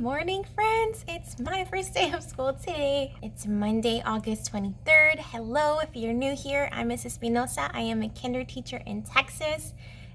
morning, friends. It's my first day of school today. It's Monday, August 23rd. Hello, if you're new here, I'm Mrs. Espinosa. I am a kinder teacher in Texas,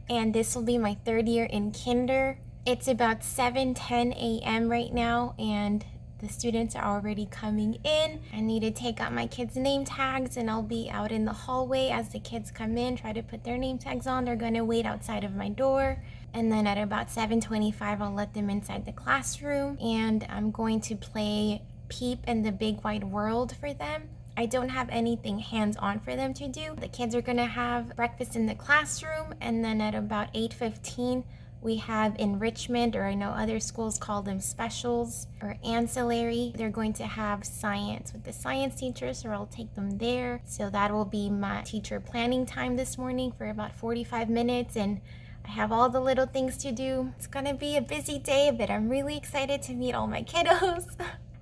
and this will be my third year in kinder. It's about 7:10 a.m. right now, and the students are already coming in. I need to take out my kids' name tags, and I'll be out in the hallway as the kids come in, try to put their name tags on. They're gonna wait outside of my door. And then at about 7:25, I'll let them inside the classroom, and I'm going to play Peep in the Big Wide World for them. I don't have anything hands-on for them to do. The kids are gonna have breakfast in the classroom, and then at about 8:15, we have enrichment, or I know other schools call them specials or ancillary. They're going to have science with the science teacher, so I'll take them there. So that will be my teacher planning time this morning for about 45 minutes, and I have all the little things to do. It's gonna be a busy day, but I'm really excited to meet all my kiddos.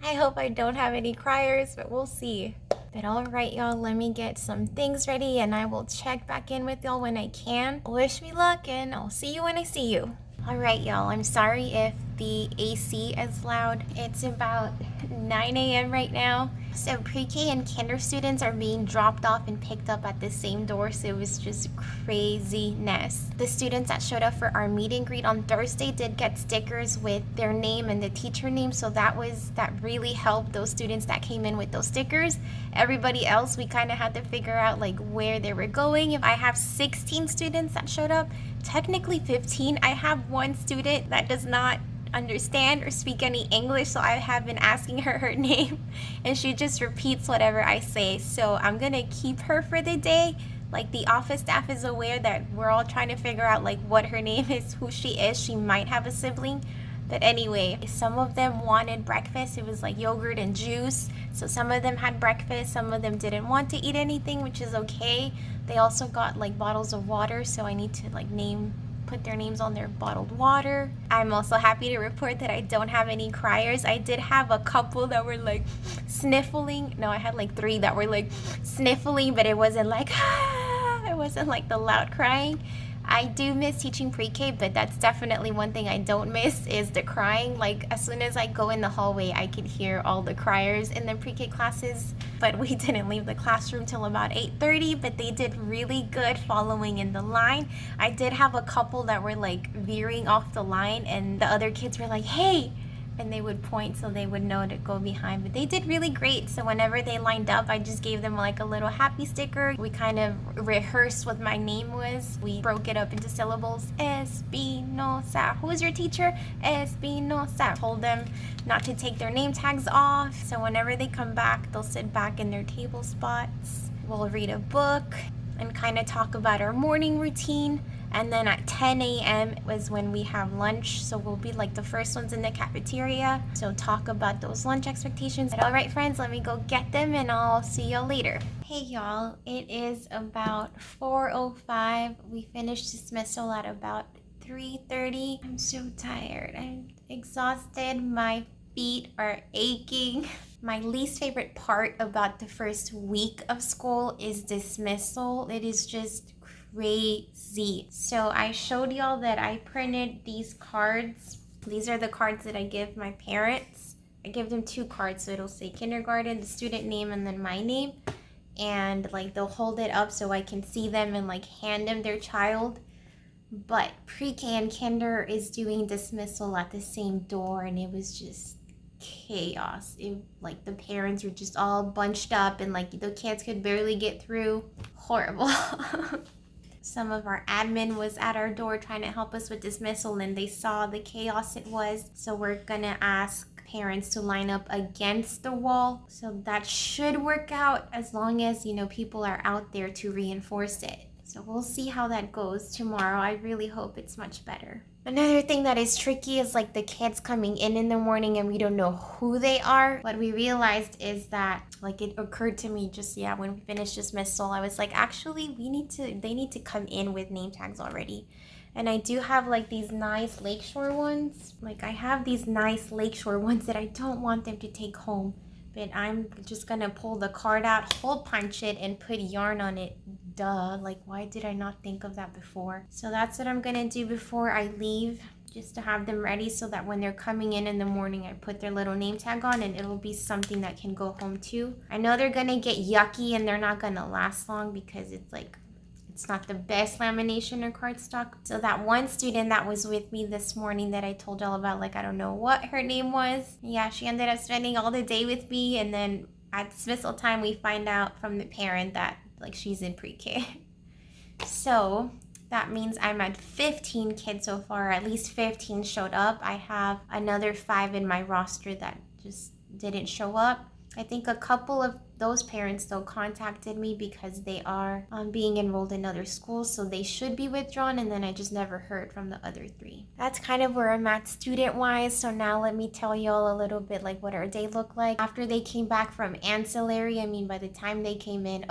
I hope I don't have any criers, but we'll see. But all right, y'all, let me get some things ready, and I will check back in with y'all when I can. Wish me luck, and I'll see you when I see you. All right, y'all, I'm sorry if the AC is loud. It's about 9 a.m. right now. So pre-K and kinder students are being dropped off and picked up at the same door, so it was just craziness. The students that showed up for our meet and greet on Thursday did get stickers with their name and the teacher name, so that really helped those students that came in with those stickers. Everybody else, we kind of had to figure out like where they were going. If I have 16 students that showed up, technically 15. I have one student that does not understand or speak any English, so I have been asking her name, and she just repeats whatever I say. So I'm gonna keep her for the day. Like, the office staff is aware that we're all trying to figure out like what her name is, who she is. She might have a sibling. But anyway, some of them wanted breakfast. It was like yogurt and juice. So some of them had breakfast, some of them didn't want to eat anything, which is okay. They also got like bottles of water, so I need to like put their names on their bottled water. I'm also happy to report that I don't have any criers. I did have a couple that were like sniffling. No, I had like 3 that were like sniffling, but it wasn't like it wasn't like the loud crying. I do miss teaching pre-K, but that's definitely one thing I don't miss is the crying. Like, as soon as I go in the hallway, I could hear all the criers in the pre-K classes. But we didn't leave the classroom till about 8:30, but they did really good following in the line. I did have a couple that were like veering off the line, and the other kids were like, hey, and they would point so they would know to go behind. But they did really great. So whenever they lined up, I just gave them like a little happy sticker. We kind of rehearsed what my name was. We broke it up into syllables. Espinosa. Who is your teacher? Espinosa. Told them not to take their name tags off. So whenever they come back, they'll sit back in their table spots. We'll read a book and kind of talk about our morning routine. And then at 10 a.m. was when we have lunch. So we'll be like the first ones in the cafeteria. So talk about those lunch expectations. All right, friends, let me go get them, and I'll see y'all later. Hey, y'all, it is about 4:05. We finished dismissal at about 3:30. I'm so tired. I'm exhausted. My feet are aching. My least favorite part about the first week of school is dismissal. It is just crazy. So I showed y'all that I printed these cards. These are the cards that I give my parents. I give them 2 cards, so it'll say kindergarten, the student name, and then my name. And like they'll hold it up so I can see them and like hand them their child. But pre-K and kinder is doing dismissal at the same door, and it was just chaos. Like the parents were just all bunched up, and like the kids could barely get through. Horrible. Some of our admin was at our door trying to help us with dismissal, and they saw the chaos it was. So we're gonna ask parents to line up against the wall. So that should work out as long as, you know, people are out there to reinforce it. So we'll see how that goes tomorrow. I really hope it's much better. Another thing that is tricky is like the kids coming in the morning and we don't know who they are. What we realized is that, like, it occurred to me just, when we finished dismissal, I was like, actually, they need to come in with name tags already. And I do have like these nice Lakeshore ones. Like, I have these nice Lakeshore ones that I don't want them to take home. But I'm just gonna pull the card out, hole punch it, and put yarn on it duh, like why did I not think of that before? So that's what I'm gonna do before I leave, just to have them ready so that when they're coming in the morning, I put their little name tag on and it'll be something that can go home too. I know they're gonna get yucky and they're not gonna last long because it's not the best lamination or cardstock. So that one student that was with me this morning that I told y'all about, like I don't know what her name was. Yeah, she ended up spending all the day with me, and then at dismissal time we find out from the parent that like she's in pre-K. So that means I'm at 15 kids so far. At least 15 showed up. I have another 5 in my roster that just didn't show up. I think a couple of those parents though contacted me because they are being enrolled in other schools, so they should be withdrawn, and then I just never heard from the other 3. That's kind of where I'm at student wise. So now let me tell y'all a little bit like what our day looked like after they came back from ancillary. I mean, by the time they came in,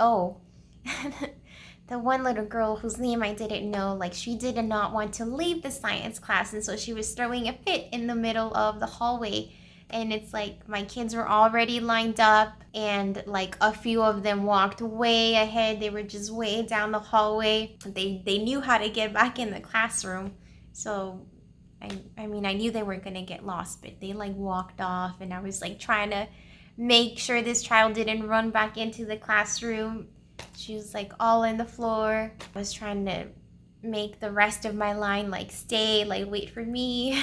the one little girl whose name I didn't know, like she did not want to leave the science class, and so she was throwing a fit in the middle of the hallway. And it's like my kids were already lined up, and like a few of them walked way ahead. They were just way down the hallway. They knew how to get back in the classroom. So I mean, I knew they weren't gonna get lost, but they like walked off, and I was like trying to make sure this child didn't run back into the classroom. She was like all in the floor. I was trying to make the rest of my line like stay, like wait for me.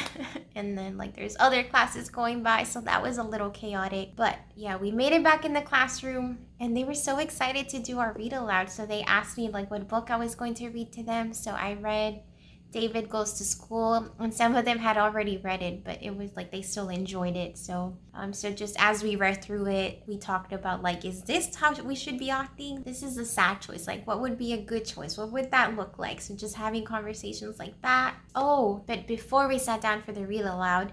And then like there's other classes going by, so that was a little chaotic. But yeah, we made it back in the classroom, and they were so excited to do our read aloud. So they asked me like what book I was going to read to them. So I read David Goes to School, and some of them had already read it, but it was like they still enjoyed it. So just as we read through it, we talked about like, is this how we should be acting? This is a sad choice. Like, what would be a good choice? What would that look like? So just having conversations like that. Oh, but before we sat down for the read aloud,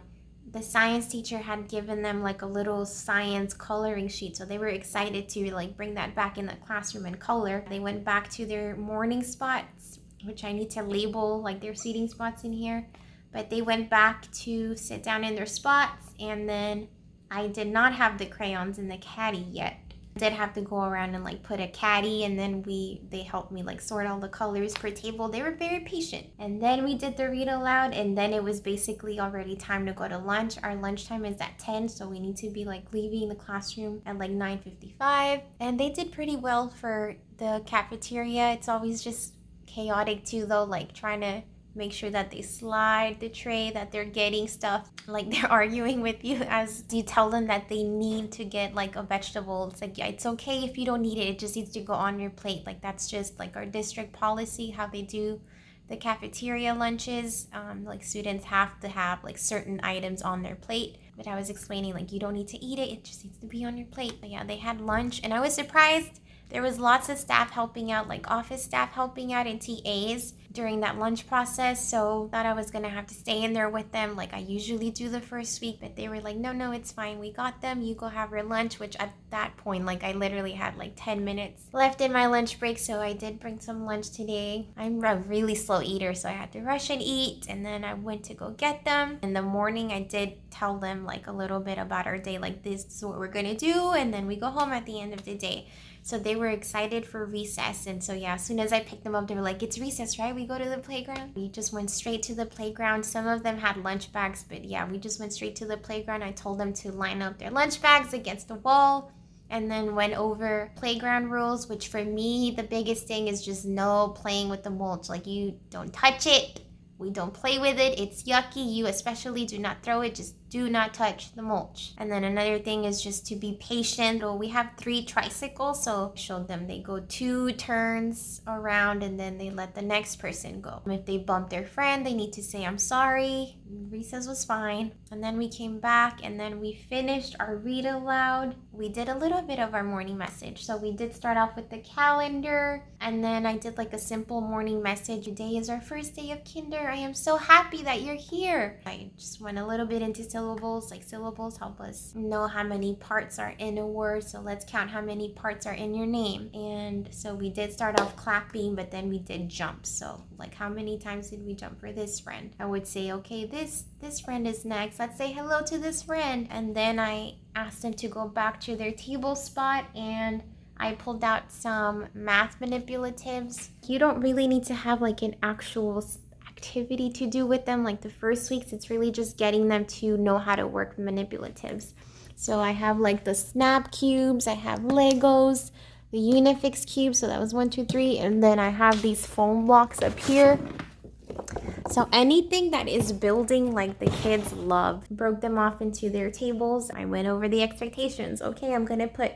the science teacher had given them like a little science coloring sheet. So they were excited to like bring that back in the classroom and color. They went back to their morning spots, which I need to label like their seating spots in here. But they went back to sit down in their spots, and then I did not have the crayons in the caddy yet. I did have to go around and like put a caddy, and then they helped me like sort all the colors per table. They were very patient. And then we did the read aloud, and then it was basically already time to go to lunch. Our lunchtime is at 10, so we need to be like leaving the classroom at like 9:55. And they did pretty well for the cafeteria. It's always just chaotic too though, like trying to make sure that they slide the tray, that they're getting stuff, like they're arguing with you as you tell them that they need to get like a vegetable. It's like, yeah, it's okay if you don't need it, it just needs to go on your plate. Like that's just like our district policy, how they do the cafeteria lunches. Like students have to have like certain items on their plate, but I was explaining like you don't need to eat it, it just needs to be on your plate. But yeah, they had lunch, and I was surprised. There was lots of staff helping out, like office staff helping out and TAs during that lunch process. So thought I was gonna have to stay in there with them like I usually do the first week, but they were like, no, it's fine. We got them. You go have your lunch, which at that point, like I literally had like 10 minutes left in my lunch break. So I did bring some lunch today. I'm a really slow eater, so I had to rush and eat. And then I went to go get them. In the morning, I did tell them like a little bit about our day, like this is what we're gonna do. And then we go home at the end of the day. So they were excited for recess. And so yeah, as soon as I picked them up, they were like, it's recess, right? We go to the playground. We just went straight to the playground. Some of them had lunch bags, but yeah, we just went straight to the playground. I told them to line up their lunch bags against the wall, and then went over playground rules, which for me, the biggest thing is just no playing with the mulch. Like you don't touch it. We don't play with it. It's yucky. You especially do not throw it. Just do not touch the mulch. And then another thing is just to be patient. Well, we have 3 tricycles, so I showed them they go 2 turns around, and then they let the next person go. If they bump their friend, they need to say, I'm sorry. Recess was fine. And then we came back, and then we finished our read aloud. We did a little bit of our morning message. So we did start off with the calendar, and then I did like a simple morning message. Today is our first day of kinder. I am so happy that you're here. I just went a little bit into syllables. Like syllables help us know how many parts are in a word. So let's count how many parts are in your name. And so we did start off clapping, but then we did jumps. So like how many times did we jump for this friend? I would say, okay, this friend is next. Let's say hello to this friend. And then I asked them to go back to their table spot, and I pulled out some math manipulatives. You don't really need to have like an actual activity to do with them. Like the first weeks, it's really just getting them to know how to work manipulatives. So I have like the snap cubes, I have Legos, the Unifix cubes, so that was 1, 2, 3, and then I have these foam blocks up here. So anything that is building, like the kids love. Broke them off into their tables. I went over the expectations. Okay, I'm gonna put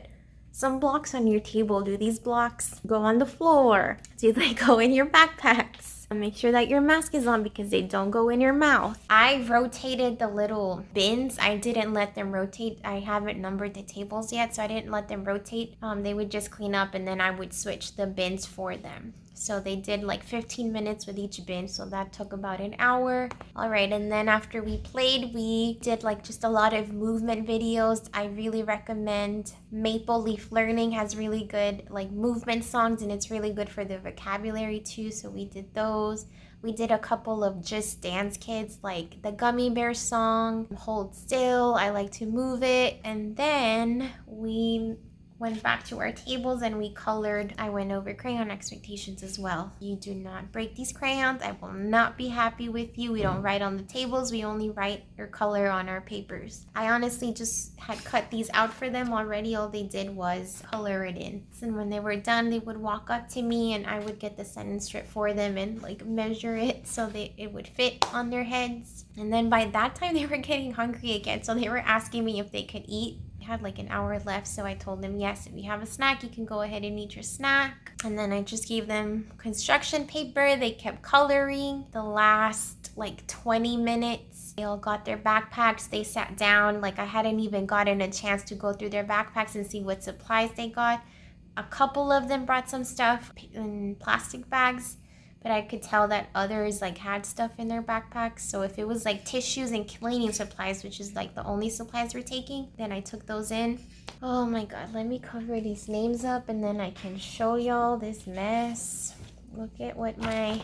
some blocks on your table. Do these blocks go on the floor? Do they go in your backpacks? Make sure that your mask is on because they don't go in your mouth. I rotated the little bins. I didn't let them rotate. I haven't numbered the tables yet, so I didn't let them rotate. They would just clean up and then I would switch the bins for them. So they did like 15 minutes with each bin, so that took about an hour. All right, and then after we played, we did like just a lot of movement videos. I really recommend Maple Leaf Learning, has really good like movement songs, and it's really good for the vocabulary too, so we did those. We did a couple of Just Dance Kids, like the Gummy Bear song, Hold Still, I Like to Move It, and then we went back to our tables and we colored. I went over crayon expectations as well. You do not break these crayons. I will not be happy with you. We don't write on the tables. We only write or color on our papers. I honestly just had cut these out for them already. All they did was color it in. And when they were done, they would walk up to me and I would get the sentence strip for them and like measure it so that it would fit on their heads. And then by that time, they were getting hungry again. So they were asking me if they could eat. Had like an hour left, so I told them, yes, if you have a snack, you can go ahead and eat your snack. And then I just gave them construction paper. They kept coloring. The last like 20 minutes, they all got their backpacks. They sat down. Like I hadn't even gotten a chance to go through their backpacks and see what supplies they got. A couple of them brought some stuff in plastic bags, but I could tell that others like had stuff in their backpacks. So if it was like tissues and cleaning supplies, which is like the only supplies we're taking, then I took those in. Oh my God, let me cover these names up and then I can show y'all this mess. Look at what my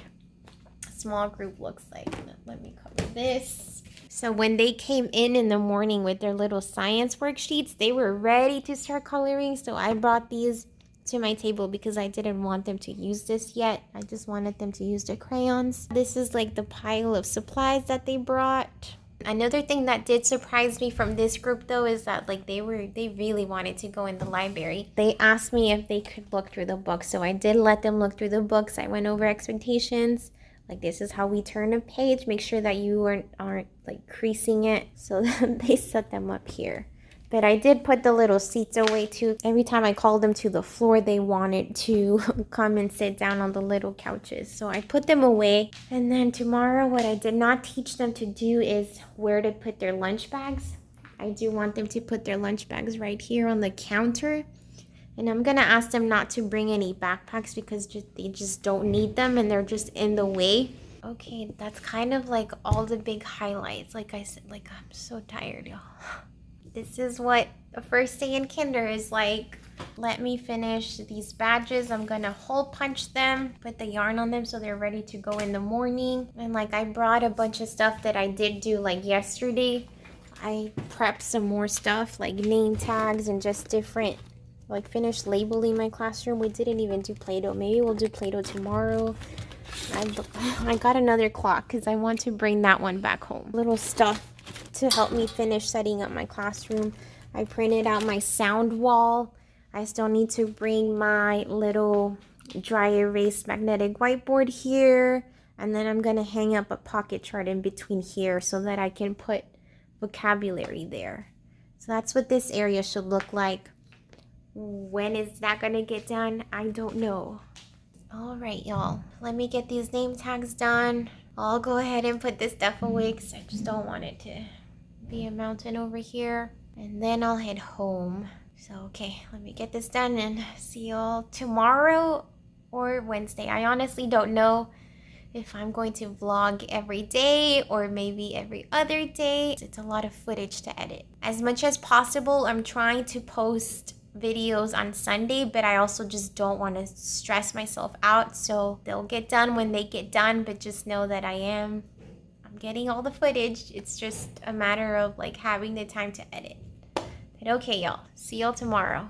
small group looks like. Let me cover this. So when they came in the morning with their little science worksheets, they were ready to start coloring. So I brought these to my table because I didn't want them to use this yet. I just wanted them to use the crayons. This is like the pile of supplies that they brought. Another thing that did surprise me from this group though is that like they really wanted to go in the library. They asked me if they could look through the books, so I did let them look through the books. I went over expectations. Like this is how we turn a page. Make sure that you aren't like creasing it. So they set them up here. But I did put the little seats away too. Every time I called them to the floor, they wanted to come and sit down on the little couches. So I put them away. And then tomorrow, what I did not teach them to do is where to put their lunch bags. I do want them to put their lunch bags right here on the counter. And I'm gonna ask them not to bring any backpacks because they just don't need them and they're just in the way. Okay, that's kind of like all the big highlights. Like I said, like I'm so tired, y'all. This is what the first day in kinder is like. Let me finish these badges. I'm gonna hole punch them, put the yarn on them so they're ready to go in the morning. And like I brought a bunch of stuff that I did do like yesterday. I prepped some more stuff like name tags and just different, like finished labeling my classroom. We didn't even do Play-Doh. Maybe we'll do Play-Doh tomorrow. I got another clock because I want to bring that one back home. Little stuff to help me finish setting up my classroom. I printed out my sound wall. I still need to bring my little dry erase magnetic whiteboard here. And then I'm going to hang up a pocket chart in between here so that I can put vocabulary there. So that's what this area should look like. When is that going to get done? I don't know. All right, y'all. Let me get these name tags done. I'll go ahead and put this stuff away because I just don't want it to be a mountain over here. And then I'll head home. So, okay, let me get this done and see y'all tomorrow or Wednesday. I honestly don't know if I'm going to vlog every day or maybe every other day. It's a lot of footage to edit. As much as possible, I'm trying to post videos on Sunday, but I also just don't want to stress myself out, so they'll get done when they get done. But just know that I'm getting all the footage. It's just a matter of like having the time to edit. But okay, y'all, see y'all tomorrow.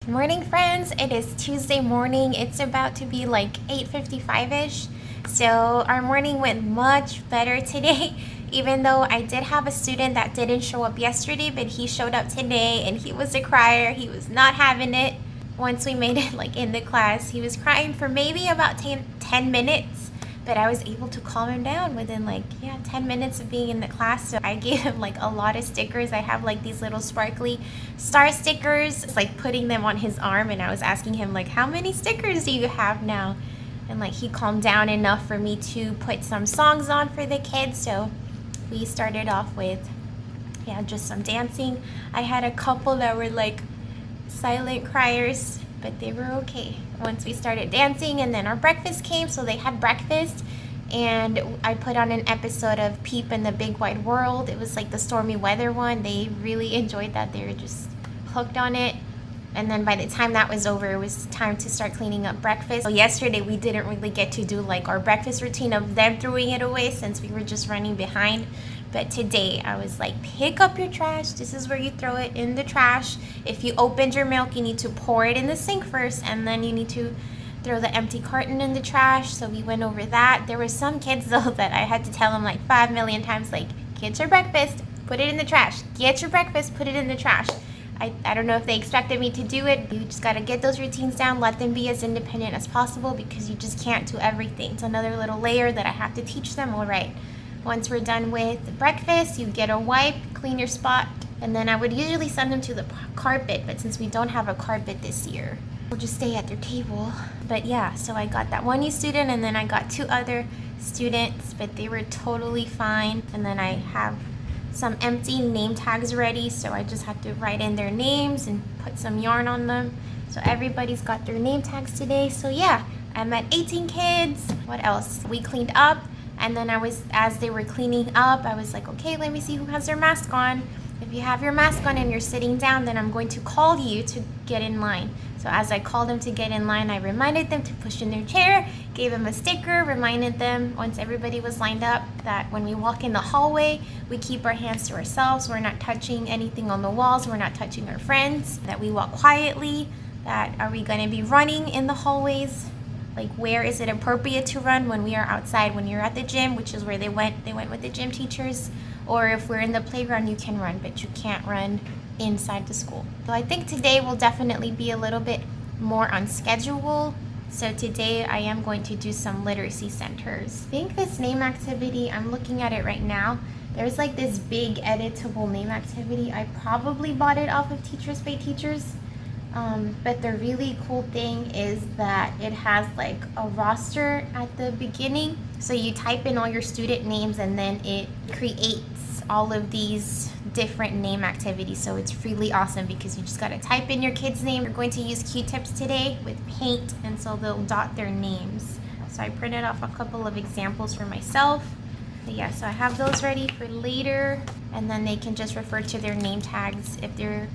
Morning, friends. It is Tuesday morning. It's about to be like 8:55ish. So our morning went much better today, even though I did have a student that didn't show up yesterday, but he showed up today and he was a crier. He was not having it. Once we made it like in the class, he was crying for maybe about 10 minutes, but I was able to calm him down within 10 minutes of being in the class. So I gave him like a lot of stickers. I have like these little sparkly star stickers. It's like putting them on his arm, and I was asking him like, how many stickers do you have now? And like he calmed down enough for me to put some songs on for the kids. So we started off with just some dancing. I had a couple that were like silent criers, but they were okay once we started dancing. And then our breakfast came, so they had breakfast, and I put on an episode of Peep in the Big Wide World. It was like the stormy weather one. They really enjoyed that. They were just hooked on it. And then by the time that was over, it was time to start cleaning up breakfast. So yesterday we didn't really get to do like our breakfast routine of them throwing it away since we were just running behind. But today I was like, pick up your trash. This is where you throw it, in the trash. If you opened your milk, you need to pour it in the sink first, and then you need to throw the empty carton in the trash. So we went over that. There were some kids though that I had to tell them like 5 million times, like, get your breakfast, put it in the trash. Get your breakfast, put it in the trash. I don't know if they expected me to do it. You just gotta get those routines down, let them be as independent as possible, because you just can't do everything. It's another little layer that I have to teach them. All right, once we're done with breakfast, you get a wipe, clean your spot, and then I would usually send them to the carpet, but since we don't have a carpet this year, we'll just stay at their table. But yeah, so I got that one new student, and then I got 2 other students, but they were totally fine. And then I have some empty name tags ready, so I just have to write in their names and put some yarn on them. So everybody's got their name tags today. So yeah, I'm at 18 kids. What else? We cleaned up, and then as they were cleaning up, I was like, okay, let me see who has their mask on. If you have your mask on and you're sitting down, then I'm going to call you to get in line. So as I called them to get in line, I reminded them to push in their chair, gave them a sticker, reminded them once everybody was lined up that when we walk in the hallway, we keep our hands to ourselves. We're not touching anything on the walls. We're not touching our friends. That we walk quietly. That are we going to be running in the hallways? Like, where is it appropriate to run when we are outside? When you're at the gym, which is where they went with the gym teachers. Or if we're in the playground, you can run, but you can't run inside the school. So I think today will definitely be a little bit more on schedule. So today I am going to do some literacy centers. I think this name activity, I'm looking at it right now. There's like this big editable name activity. I probably bought it off of Teachers Pay Teachers. But the really cool thing is that it has like a roster at the beginning. So you type in all your student names, and then it creates all of these different name activities. So it's really awesome because you just got to type in your kid's name. We're going to use Q-tips today with paint, and so they'll dot their names. So I printed off a couple of examples for myself. But yeah, so I have those ready for later, and then they can just refer to their name tags if they're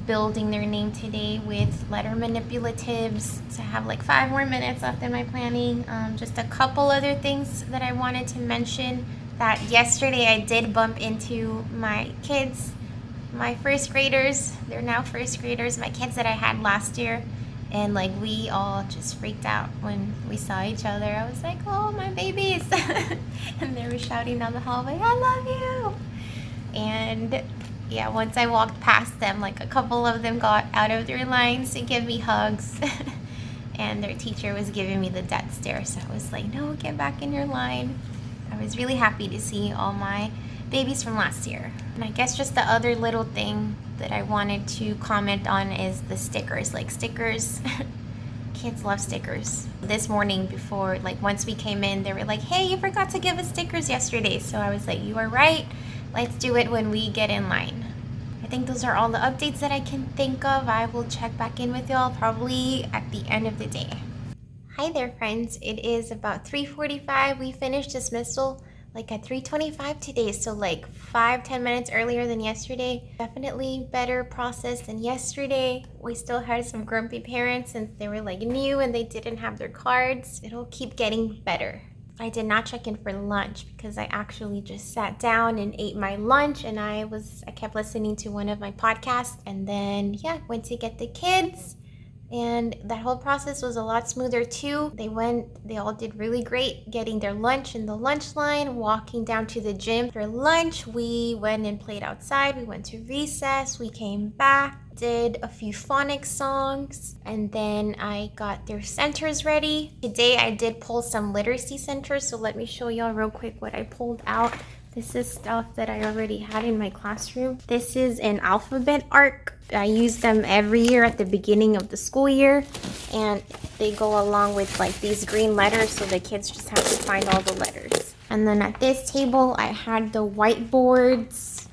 building their name today with letter manipulatives. So I have like 5 more minutes left in my planning. Just a couple other things that I wanted to mention. That yesterday I did bump into my kids, my first graders. They're now first graders, my kids that I had last year. And like we all just freaked out when we saw each other. I was like, oh, my babies. And they were shouting down the hallway, I love you. And yeah, once I walked past them, like a couple of them got out of their lines to give me hugs. And their teacher was giving me the death stare. So I was like, no, get back in your line. I was really happy to see all my babies from last year. And I guess just the other little thing that I wanted to comment on is the stickers. Like stickers, kids love stickers. This morning before, like once we came in, they were like, hey, you forgot to give us stickers yesterday. So I was like, you are right. Let's do it when we get in line. I think those are all the updates that I can think of. I will check back in with y'all probably at the end of the day. Hi there, friends. It is about 3:45. We finished dismissal like at 3:25 today, so like 5-10 minutes earlier than yesterday. Definitely better process than yesterday. We still had some grumpy parents since they were like new and they didn't have their cards. It'll keep getting better. I did not check in for lunch because I actually just sat down and ate my lunch, and I kept listening to one of my podcasts, and then yeah, went to get the kids. And that whole process was a lot smoother too. They all did really great getting their lunch in the lunch line, walking down to the gym for lunch. We went and played outside. We went to recess. We came back, did a few phonics songs, and then I got their centers ready. Today I did pull some literacy centers, so let me show y'all real quick what I pulled out. This is stuff that I already had in my classroom. This is an alphabet arc. I use them every year at the beginning of the school year, and they go along with like these green letters, so the kids just have to find all the letters. And then at this table, I had the whiteboards.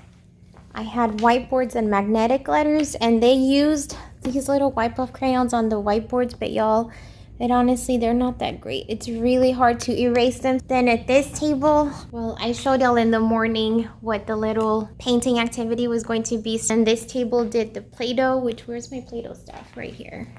I had whiteboards and magnetic letters, and they used these little wipe-off crayons on the whiteboards, but y'all, honestly, they're not that great. It's really hard to erase them. Then at this table, well, I showed y'all in the morning what the little painting activity was going to be. And this table did the Play-Doh, where's my Play-Doh stuff? Right here.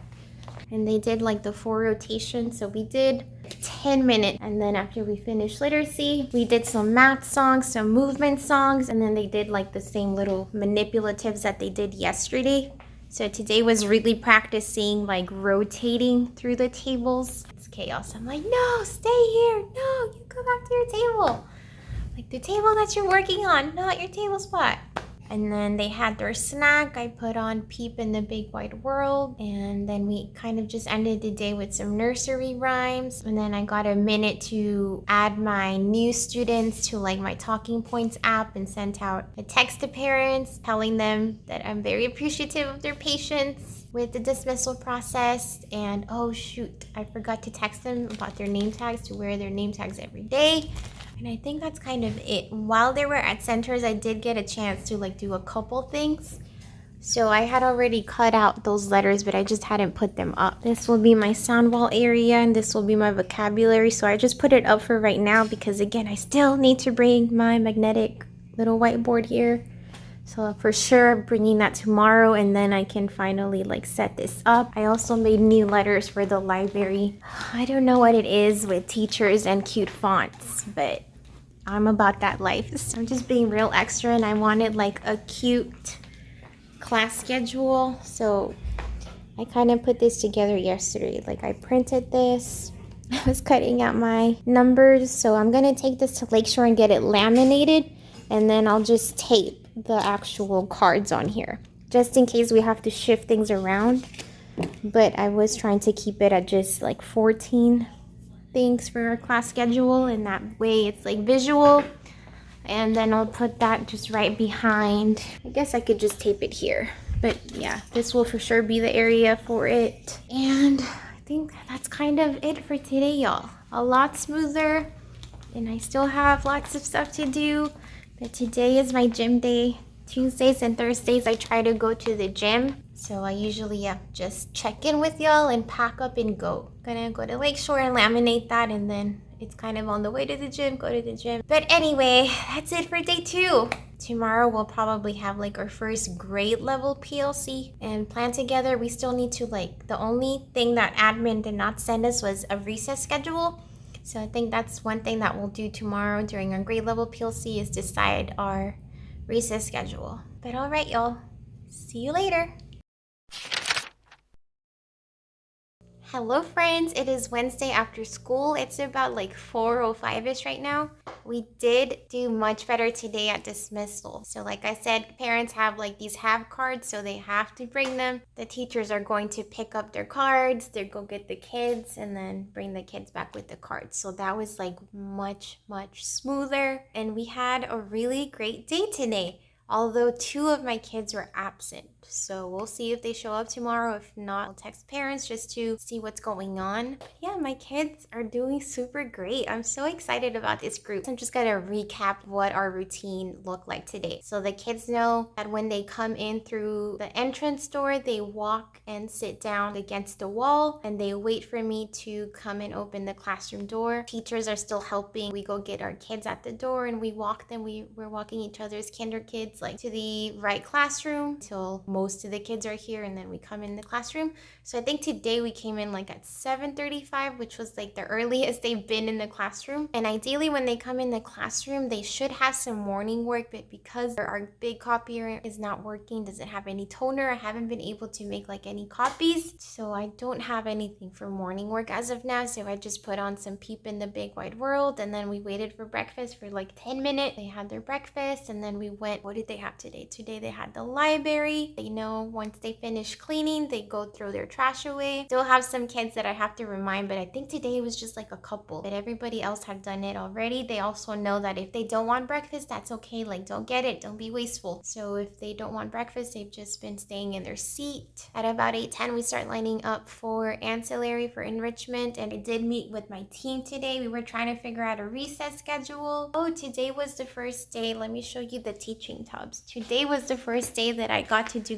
And they did like the 4 rotations. So we did 10 minutes. And then after we finished literacy, we did some math songs, some movement songs. And then they did like the same little manipulatives that they did yesterday. So today was really practicing like rotating through the tables. It's chaos. I'm like, no, stay here. No, you go back to your table. Like the table that you're working on, not your table spot. And then they had their snack. I put on Peep in the Big Wide World. And then we kind of just ended the day with some nursery rhymes. And then I got a minute to add my new students to like my Talking Points app and sent out a text to parents telling them that I'm very appreciative of their patience with the dismissal process. And oh shoot, I forgot to text them about their name tags, to wear their name tags every day. And I think that's kind of it. While they were at centers, I did get a chance to like do a couple things. So I had already cut out those letters, but I just hadn't put them up. This will be my sound wall area, and this will be my vocabulary. So I just put it up for right now because again, I still need to bring my magnetic little whiteboard here. So for sure, bringing that tomorrow, and then I can finally like set this up. I also made new letters for the library. I don't know what it is with teachers and cute fonts, but I'm about that life. So I'm just being real extra, and I wanted like a cute class schedule. So I kind of put this together yesterday. Like I printed this. I was cutting out my numbers. So I'm going to take this to Lakeshore and get it laminated, and then I'll just tape the actual cards on here just in case we have to shift things around. But I was trying to keep it at just like 14 things for our class schedule, and that way it's like visual. And then I'll put that just right behind. I guess I could just tape it here, but yeah, this will for sure be the area for it. And I think that's kind of it for today, y'all. A lot smoother, and I still have lots of stuff to do. But today is my gym day. Tuesdays and Thursdays I try to go to the gym. So I usually just check in with y'all and pack up and go. Gonna go to Lakeshore and laminate that, and then it's kind of on the way to the gym, go to the gym. But anyway, that's it for day 2. Tomorrow we'll probably have like our first grade level PLC and plan together. We still need to the only thing that admin did not send us was a recess schedule. So I think that's one thing that we'll do tomorrow during our grade level PLC is decide our recess schedule. But all right, y'all. See you later. Hello friends, it is Wednesday after school. It's about 4:05ish right now. We did do much better today at dismissal. So like I said, parents have these have cards, so they have to bring them. The teachers are going to pick up their cards, they go get the kids, and then bring the kids back with the cards. So that was much smoother, and we had a really great day today. Although 2 of my kids were absent. So we'll see if they show up tomorrow. If not, I'll text parents just to see what's going on. But yeah, my kids are doing super great. I'm so excited about this group. I'm just gonna recap what our routine looked like today. So the kids know that when they come in through the entrance door, they walk and sit down against the wall and they wait for me to come and open the classroom door. Teachers are still helping. We go get our kids at the door and we walk them. We're walking each other's kinder kids to the right classroom till most of the kids are here, and then we come in the classroom. So I think today we came in at 7:35, which was the earliest they've been in the classroom. And ideally when they come in the classroom, they should have some morning work, but because our big copier is not working, doesn't have any toner, I haven't been able to make any copies. So I don't have anything for morning work as of now. So I just put on some Peep in the Big Wide World, and then we waited for breakfast for 10 minutes. They had their breakfast, and then we went, what did they have today? Today they had the library. They know once they finish cleaning, they go throw their trash away. Still have some kids that I have to remind, but I think today was just a couple. But everybody else had done it already. They also know that if they don't want breakfast, that's okay. Don't get it. Don't be wasteful. So if they don't want breakfast, they've just been staying in their seat. At about 8:10, we start lining up for ancillary for enrichment. And I did meet with my team today. We were trying to figure out a recess schedule. Oh, today was the first day. Let me show you the teaching tubs. Today was the first day that I got to do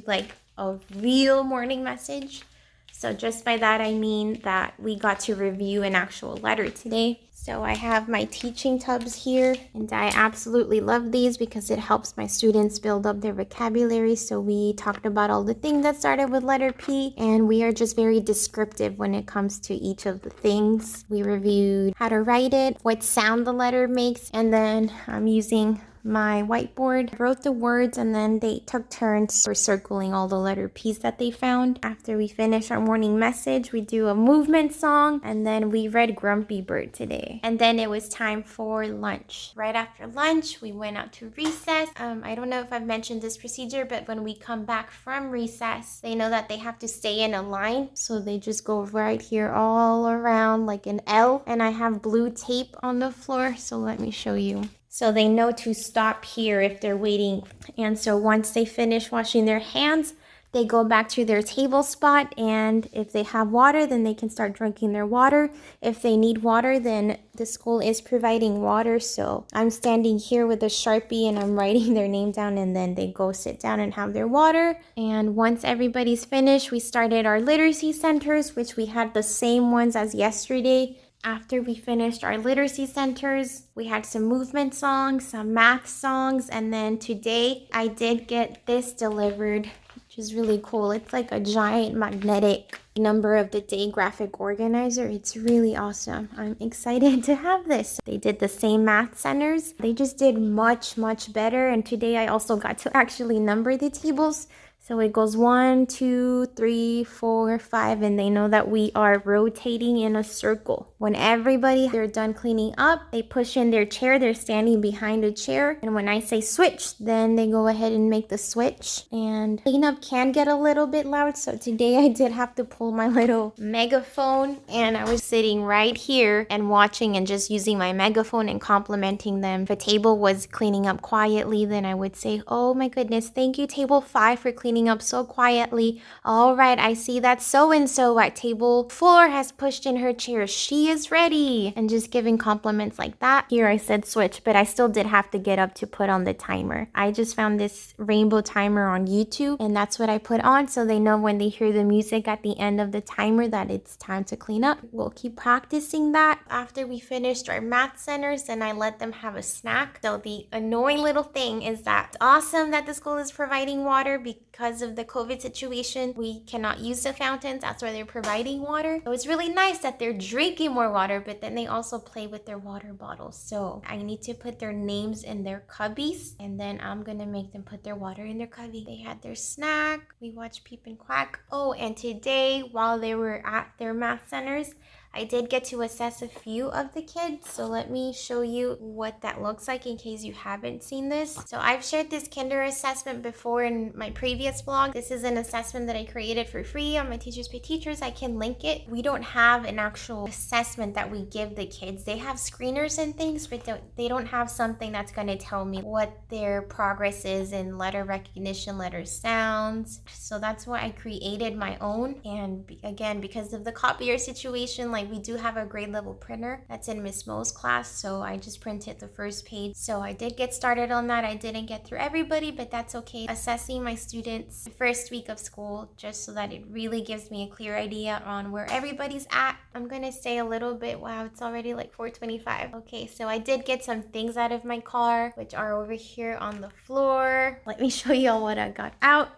a real morning message. So just by that, I mean that we got to review an actual letter today. So I have my teaching tubs here, and I absolutely love these because it helps my students build up their vocabulary. So we talked about all the things that started with letter P, and we are just very descriptive when it comes to each of the things. We reviewed how to write it, what sound the letter makes, and then I'm using my whiteboard. I wrote the words, and then they took turns for circling all the letter P's that they found. After we finish our morning message, we do a movement song, and then we read Grumpy Bird today. And then it was time for lunch. Right after lunch, we went out to recess. I don't know if I've mentioned this procedure, but when we come back from recess, they know that they have to stay in a line. So they just go right here all around like an L, and I have blue tape on the floor. So let me show you. So they know to stop here if they're waiting. And so once they finish washing their hands, they go back to their table spot. And if they have water, then they can start drinking their water. If they need water, then the school is providing water. So I'm standing here with a Sharpie and I'm writing their name down, and then they go sit down and have their water. And once everybody's finished, we started our literacy centers, which we had the same ones as yesterday. After we finished our literacy centers, we had some movement songs, some math songs, and then today I did get this delivered, which is really cool. It's like a giant magnetic number of the day graphic organizer. It's really awesome. I'm excited to have this. They did the same math centers. They just did much better, and today I also got to actually number the tables. So it goes 1, 2, 3, 4, 5, and they know that we are rotating in a circle. When they're done cleaning up, they push in their chair. They're standing behind a chair. And when I say switch, then they go ahead and make the switch. And cleanup can get a little bit loud. So today I did have to pull my little megaphone, and I was sitting right here and watching and just using my megaphone and complimenting them. If a table was cleaning up quietly, then I would say, oh my goodness, thank you, table 5, for cleaning cleaning up so quietly. All right, I see that so-and-so at table 4 has pushed in her chair. She is ready. And just giving compliments like that. Here I said switch, but I still did have to get up to put on the timer. I just found this rainbow timer on YouTube, and that's what I put on so they know when they hear the music at the end of the timer that it's time to clean up. We'll keep practicing that. After we finished our math centers, then I let them have a snack. So the annoying little thing is that it's awesome that the school is providing water because of the COVID situation. We cannot use the fountains. That's why they're providing water. So it's really nice that they're drinking more water, but then they also play with their water bottles. So I need to put their names in their cubbies, and then I'm gonna make them put their water in their cubby. They had their snack. We watched Peep and Quack. Oh, and today, while they were at their math centers, I did get to assess a few of the kids, so let me show you what that looks like in case you haven't seen this. So I've shared this kinder assessment before in my previous vlog. This is an assessment that I created for free on my Teachers Pay Teachers. I can link it. We don't have an actual assessment that we give the kids. They have screeners and things, but they don't have something that's going to tell me what their progress is in letter recognition, letter sounds. So that's why I created my own. And again, because of the copier situation, like we do have a grade level printer that's in Miss Mo's class, so I just printed the first page. So I did get started on that. I didn't get through everybody, but that's okay. Assessing my students the first week of school, just so that it really gives me a clear idea on where everybody's at. I'm gonna stay a little bit. Wow, it's already like 4:25. Okay, so I did get some things out of my car, which are over here on the floor. Let me show you all what I got out.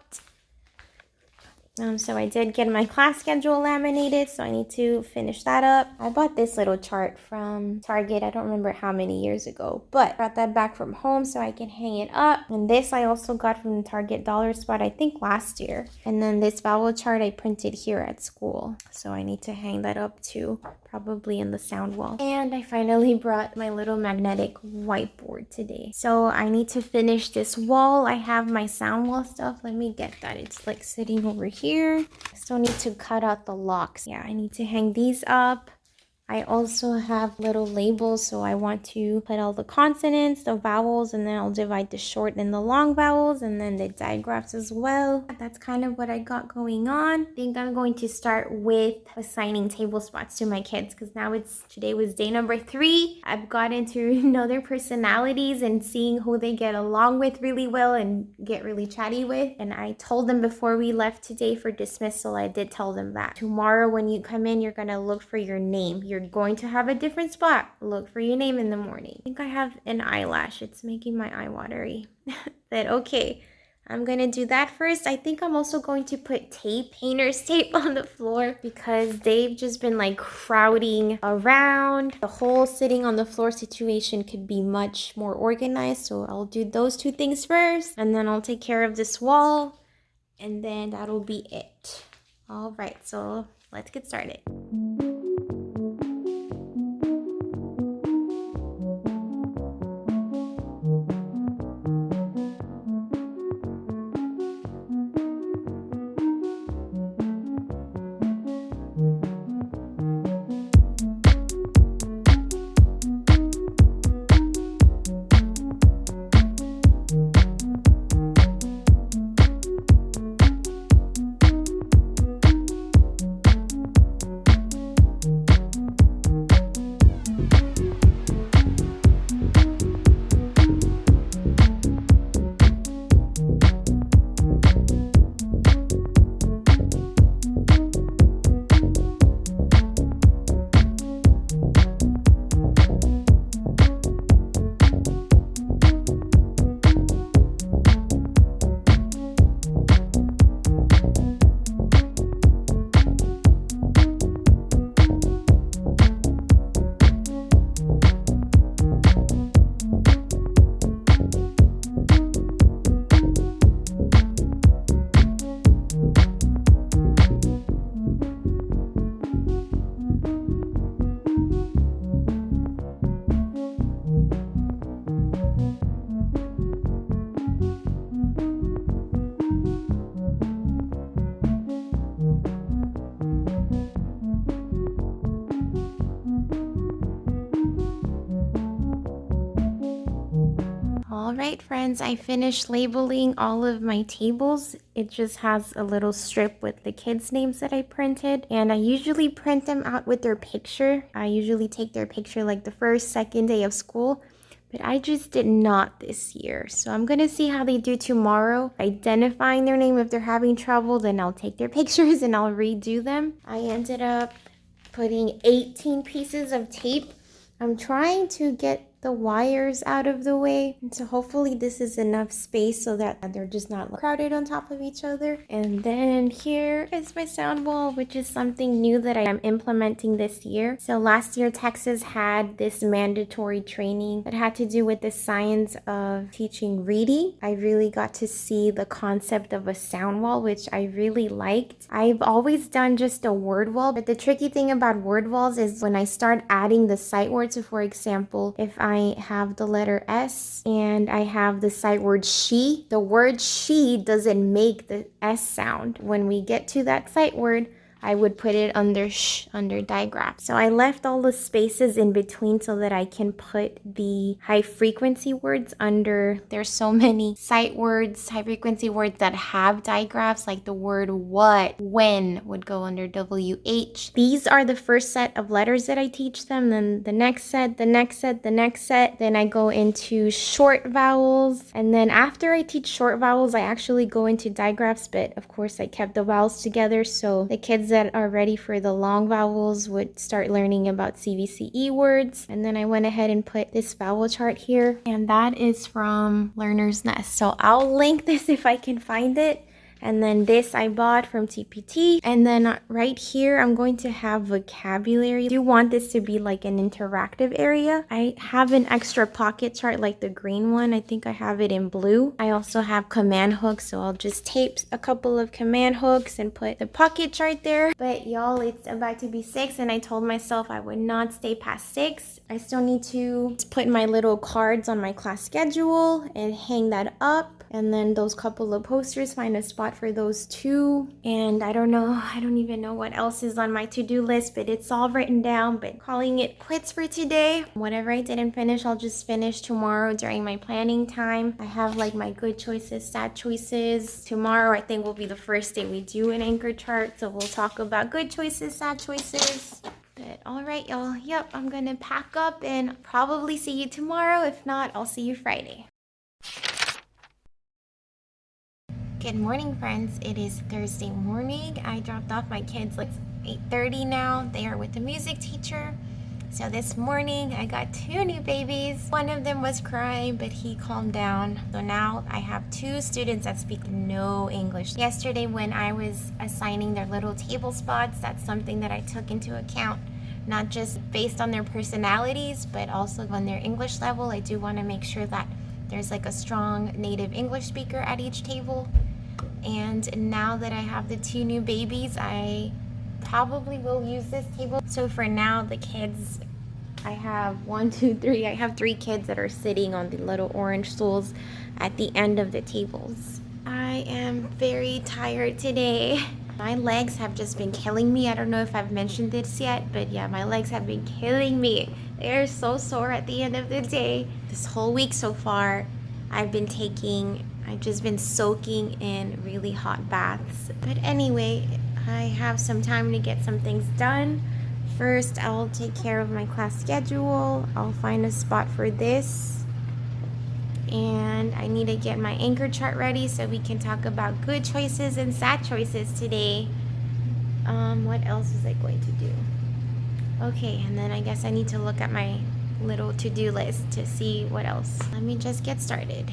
So I did get my class schedule laminated, so I need to finish that up. I bought this little chart from Target. I don't remember how many years ago, but got that back from home so I can hang it up. And this I also got from the Target dollar spot, I think last year. And then this vowel chart I printed here at school, so I need to hang that up too, probably in the sound wall. And I finally brought my little magnetic whiteboard today. So I need to finish this wall. I have my sound wall stuff. Let me get that. It's like sitting over here. I still need to cut out the locks. Yeah, I need to hang these up. I also have little labels, so I want to put all the consonants, the vowels, and then I'll divide the short and the long vowels, and then the digraphs as well. That's kind of what I got going on. I think I'm going to start with assigning table spots to my kids, because today was day number 3. I've gotten to know their personalities and seeing who they get along with really well and get really chatty with. And I told them before we left today for dismissal, I did tell them that tomorrow when you come in, you're gonna look for your name. You're going to have a different spot. Look for your name in the morning. I think I have an eyelash. It's making my eye watery. But okay, I'm gonna do that first. I think I'm also going to put tape, painter's tape on the floor, because they've just been like crowding around. The whole sitting on the floor situation could be much more organized. So I'll do those 2 things first, and then I'll take care of this wall, and then that'll be it. All right, so let's get started. Alright friends, I finished labeling all of my tables. It just has a little strip with the kids' names that I printed, and I usually print them out with their picture. I usually take their picture like the first, second day of school, but I just did not this year. So I'm gonna see how they do tomorrow. Identifying their name. If they're having trouble, then I'll take their pictures and I'll redo them. I ended up putting 18 pieces of tape. I'm trying to get the wires out of the way, and so hopefully this is enough space so that they're just not crowded on top of each other. And then here is my sound wall, which is something new that I am implementing this year. So last year Texas had this mandatory training that had to do with the science of teaching reading. I really got to see the concept of a sound wall, which I really liked. I've always done just a word wall, but the tricky thing about word walls is when I start adding the sight words. So for example, if I have the letter S and I have the sight word she, the word she doesn't make the S sound. When we get to that sight word, I would put it under sh, under digraph. So I left all the spaces in between so that I can put the high frequency words under. There's so many sight words, high frequency words that have digraphs, like the word what, when would go under WH. These are the first set of letters that I teach them. Then the next set, the next set, the next set. Then I go into short vowels. And then after I teach short vowels, I actually go into digraphs, but of course I kept the vowels together. So the kids that are ready for the long vowels would start learning about CVCE words. And then I went ahead and put this vowel chart here, and that is from Learner's Nest. So I'll link this if I can find it. And then this I bought from TPT. And then right here, I'm going to have vocabulary. I do want this to be like an interactive area. I have an extra pocket chart like the green one. I think I have it in blue. I also have command hooks, so I'll just tape a couple of command hooks and put the pocket chart there. But y'all, it's about to be 6 and I told myself I would not stay past 6. I still need to put my little cards on my class schedule and hang that up. And then those couple of posters, find a spot for those two. And I don't even know what else is on my to-do list, but it's all written down. But calling it quits for today. Whatever I didn't finish, I'll just finish tomorrow during my planning time. I have like my good choices, sad choices. Tomorrow I think will be the first day we do an anchor chart. So we'll talk about good choices, sad choices. But all right, y'all. Yep, I'm gonna pack up and probably see you tomorrow. If not, I'll see you Friday. Good morning, friends. It is Thursday morning. I dropped off my kids like 8:30 now. They are with the music teacher. So this morning I got 2 new babies. One of them was crying, but he calmed down. So now I have 2 students that speak no English. Yesterday when I was assigning their little table spots, that's something that I took into account. Not just based on their personalities, but also on their English level. I do want to make sure that there's like a strong native English speaker at each table. And now that I have the 2 new babies, I probably will use this table. So for now, the kids, I have 3 kids that are sitting on the little orange stools at the end of the tables. I am very tired today. My legs have just been killing me. I don't know if I've mentioned this yet, but yeah, my legs have been killing me. They're so sore at the end of the day. This whole week so far, I've just been soaking in really hot baths. But anyway, I have some time to get some things done. First, I'll take care of my class schedule. I'll find a spot for this. And I need to get my anchor chart ready so we can talk about good choices and sad choices today. What else was I going to do? Okay, and then I guess I need to look at my little to-do list to see what else. Let me just get started.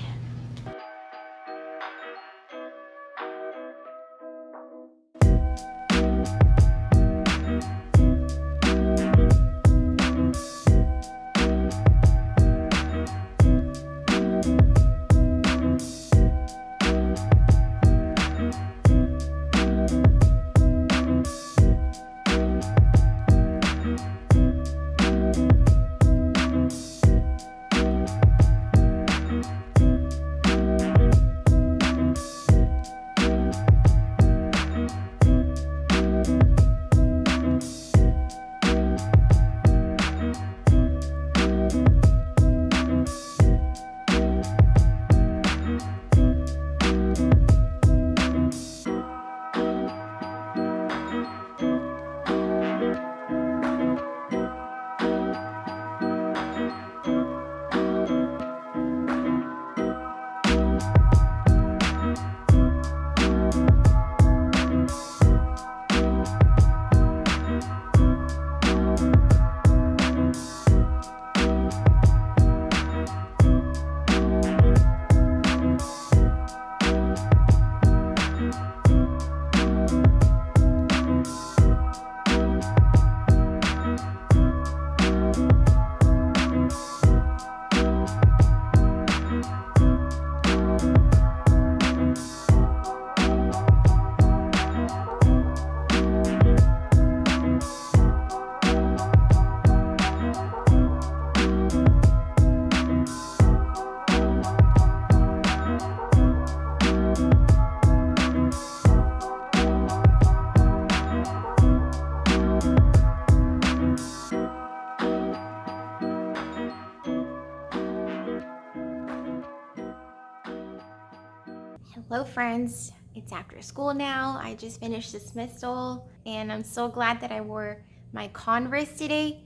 Hello friends, it's after school now. I just finished dismissal and I'm so glad that I wore my Converse today.